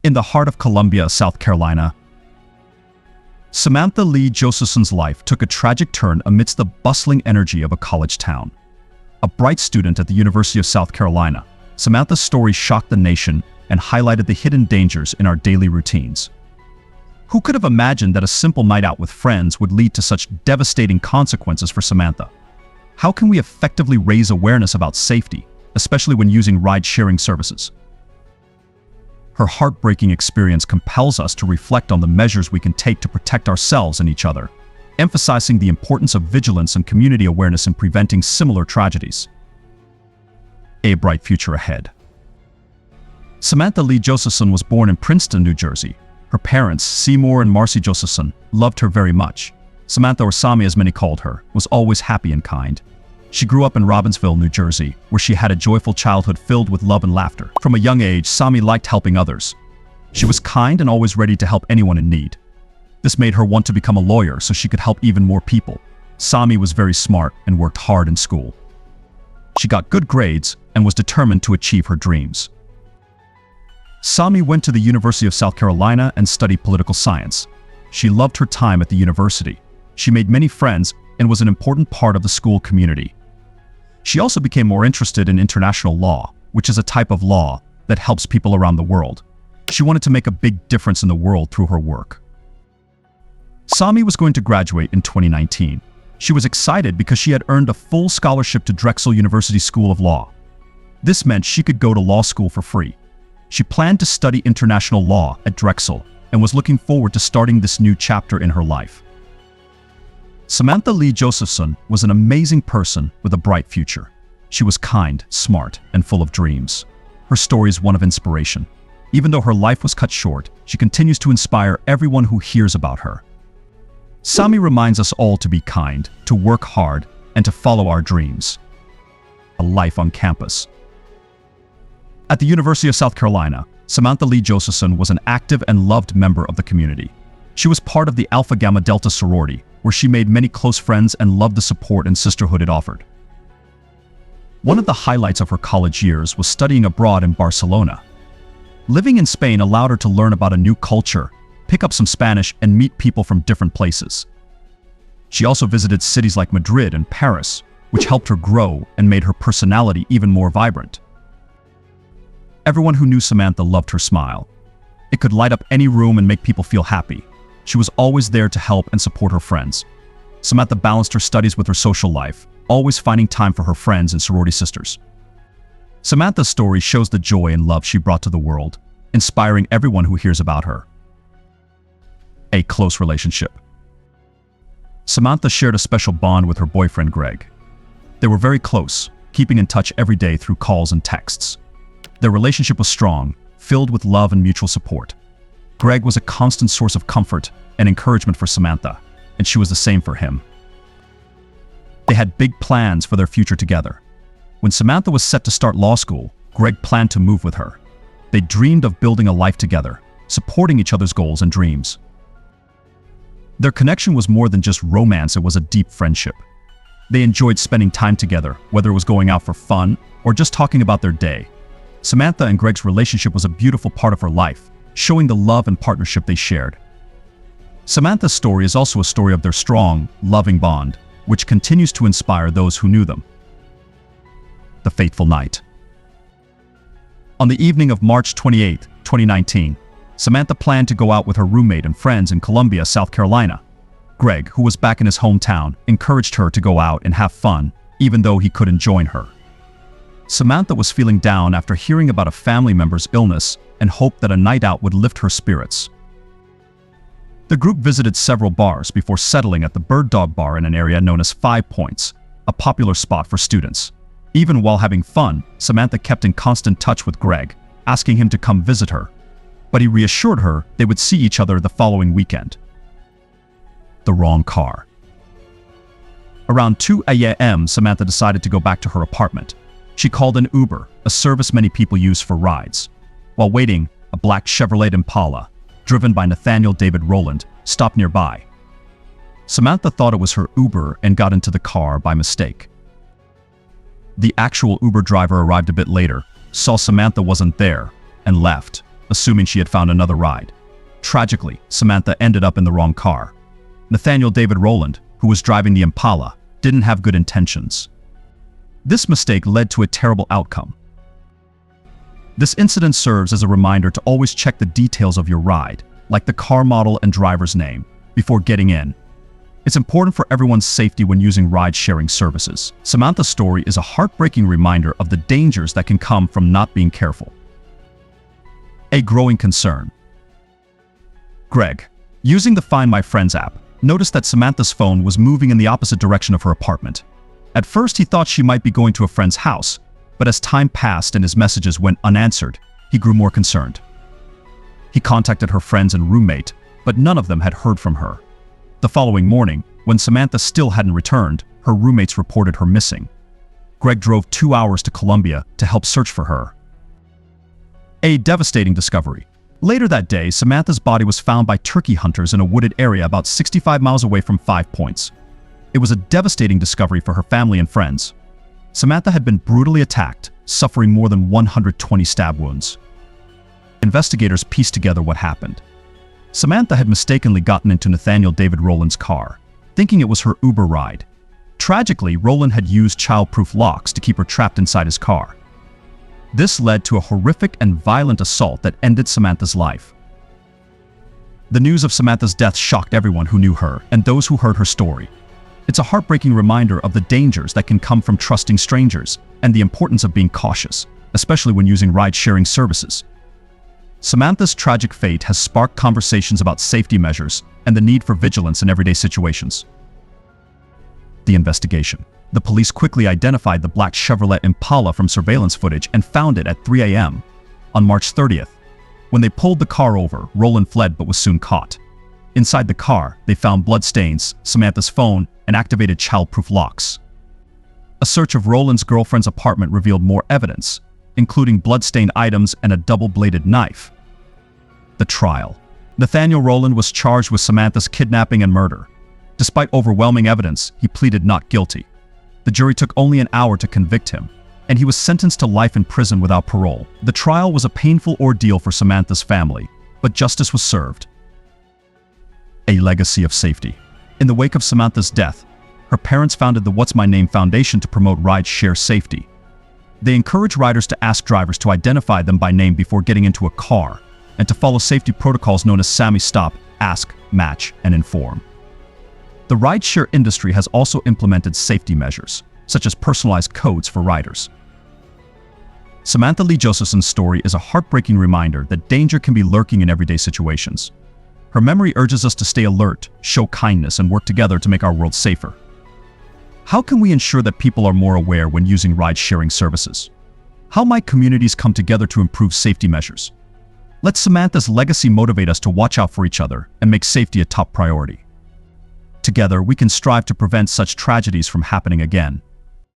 In the heart of Columbia, South Carolina, Samantha Lee Josephson's life took a tragic turn amidst the bustling energy of a college town. A bright student at the University of South Carolina, Samantha's story shocked the nation and highlighted the hidden dangers in our daily routines. Who could have imagined that a simple night out with friends would lead to such devastating consequences for Samantha? How can we effectively raise awareness about safety, especially when using ride-sharing services? Her heartbreaking experience compels us to reflect on the measures we can take to protect ourselves and each other, emphasizing the importance of vigilance and community awareness in preventing similar tragedies. A bright future ahead. Samantha Lee Josephson was born in Princeton, New Jersey. Her parents, Seymour and Marcy Josephson, loved her very much. Samantha, or Sami as many called her, was always happy and kind. She grew up in Robbinsville, New Jersey, where she had a joyful childhood filled with love and laughter. From a young age, Sami liked helping others. She was kind and always ready to help anyone in need. This made her want to become a lawyer so she could help even more people. Sami was very smart and worked hard in school. She got good grades and was determined to achieve her dreams. Sami went to the University of South Carolina and studied political science. She loved her time at the university. She made many friends and was an important part of the school community. She also became more interested in international law, which is a type of law that helps people around the world. She wanted to make a big difference in the world through her work. Sami was going to graduate in 2019. She was excited because she had earned a full scholarship to Drexel University School of Law. This meant she could go to law school for free. She planned to study international law at Drexel and was looking forward to starting this new chapter in her life. Samantha Lee Josephson was an amazing person with a bright future. She was kind, smart, and full of dreams. Her story is one of inspiration. Even though her life was cut short, she continues to inspire everyone who hears about her. Sami reminds us all to be kind, to work hard, and to follow our dreams. A life on campus. At the University of South Carolina, Samantha Lee Josephson was an active and loved member of the community. She was part of the Alpha Gamma Delta sorority, where she made many close friends and loved the support and sisterhood it offered. One of the highlights of her college years was studying abroad in Barcelona. Living in Spain allowed her to learn about a new culture, pick up some Spanish, and meet people from different places. She also visited cities like Madrid and Paris, which helped her grow and made her personality even more vibrant. Everyone who knew Samantha loved her smile. It could light up any room and make people feel happy. She was always there to help and support her friends. Samantha balanced her studies with her social life, always finding time for her friends and sorority sisters. Samantha's story shows the joy and love she brought to the world, inspiring everyone who hears about her. A close relationship. Samantha shared a special bond with her boyfriend Greg. They were very close, keeping in touch every day through calls and texts. Their relationship was strong, filled with love and mutual support. Greg was a constant source of comfort and encouragement for Samantha, and she was the same for him. They had big plans for their future together. When Samantha was set to start law school, Greg planned to move with her. They dreamed of building a life together, supporting each other's goals and dreams. Their connection was more than just romance, it was a deep friendship. They enjoyed spending time together, whether it was going out for fun or just talking about their day. Samantha and Greg's relationship was a beautiful part of her life, showing the love and partnership they shared. Samantha's story is also a story of their strong, loving bond, which continues to inspire those who knew them. The fateful night. On the evening of March 28, 2019, Samantha planned to go out with her roommate and friends in Columbia, South Carolina. Greg, who was back in his hometown, encouraged her to go out and have fun, even though he couldn't join her. Samantha was feeling down after hearing about a family member's illness and hoped that a night out would lift her spirits. The group visited several bars before settling at the Bird Dog Bar in an area known as 5 Points, a popular spot for students. Even while having fun, Samantha kept in constant touch with Greg, asking him to come visit her. But he reassured her they would see each other the following weekend. The wrong car. Around 2 a.m., Samantha decided to go back to her apartment. She called an Uber, a service many people use for rides. While waiting, a black Chevrolet Impala, driven by Nathaniel David Rowland, stopped nearby. Samantha thought it was her Uber and got into the car by mistake. The actual Uber driver arrived a bit later, saw Samantha wasn't there, and left. assuming she had found another ride. Tragically, Samantha ended up in the wrong car. Nathaniel David Rowland, who was driving the Impala, didn't have good intentions. This mistake led to a terrible outcome. This incident serves as a reminder to always check the details of your ride, like the car model and driver's name, before getting in. It's important for everyone's safety when using ride-sharing services. Samantha's story is a heartbreaking reminder of the dangers that can come from not being careful. A growing concern. Greg, using the Find My Friends app, noticed that Samantha's phone was moving in the opposite direction of her apartment. At first, he thought she might be going to a friend's house, but as time passed and his messages went unanswered, he grew more concerned. He contacted her friends and roommate, but none of them had heard from her. The following morning, when Samantha still hadn't returned, her roommates reported her missing. Greg drove 2 hours to Columbia to help search for her. A devastating discovery. Later that day, Samantha's body was found by turkey hunters in a wooded area about 65 miles away from 5 Points. It was a devastating discovery for her family and friends. Samantha had been brutally attacked, suffering more than 120 stab wounds. Investigators pieced together what happened. Samantha had mistakenly gotten into Nathaniel David Rowland's car, thinking it was her Uber ride. Tragically, Rowland had used child-proof locks to keep her trapped inside his car. This led to a horrific and violent assault that ended Samantha's life. The news of Samantha's death shocked everyone who knew her and those who heard her story. It's a heartbreaking reminder of the dangers that can come from trusting strangers and the importance of being cautious, especially when using ride-sharing services. Samantha's tragic fate has sparked conversations about safety measures and the need for vigilance in everyday situations. The investigation. The police quickly identified the black Chevrolet Impala from surveillance footage and found it at 3 a.m. on March 30th. When they pulled the car over, Rowland fled but was soon caught. Inside the car, they found bloodstains, Samantha's phone, and activated child-proof locks. A search of Rowland's girlfriend's apartment revealed more evidence, including blood-stained items and a double-bladed knife. The trial. Nathaniel Rowland was charged with Samantha's kidnapping and murder. Despite overwhelming evidence, he pleaded not guilty. The jury took only an hour to convict him, and he was sentenced to life in prison without parole. The trial was a painful ordeal for Samantha's family, but justice was served. A legacy of safety. In the wake of Samantha's death, her parents founded the What's My Name Foundation to promote ride-share safety. They encourage riders to ask drivers to identify them by name before getting into a car, and to follow safety protocols known as Sami: Stop, Ask, Match, and Inform. The rideshare industry has also implemented safety measures, such as personalized codes for riders. Samantha Lee Josephson's story is a heartbreaking reminder that danger can be lurking in everyday situations. Her memory urges us to stay alert, show kindness, and work together to make our world safer. How can we ensure that people are more aware when using ride-sharing services? How might communities come together to improve safety measures? Let Samantha's legacy motivate us to watch out for each other and make safety a top priority. Together, we can strive to prevent such tragedies from happening again.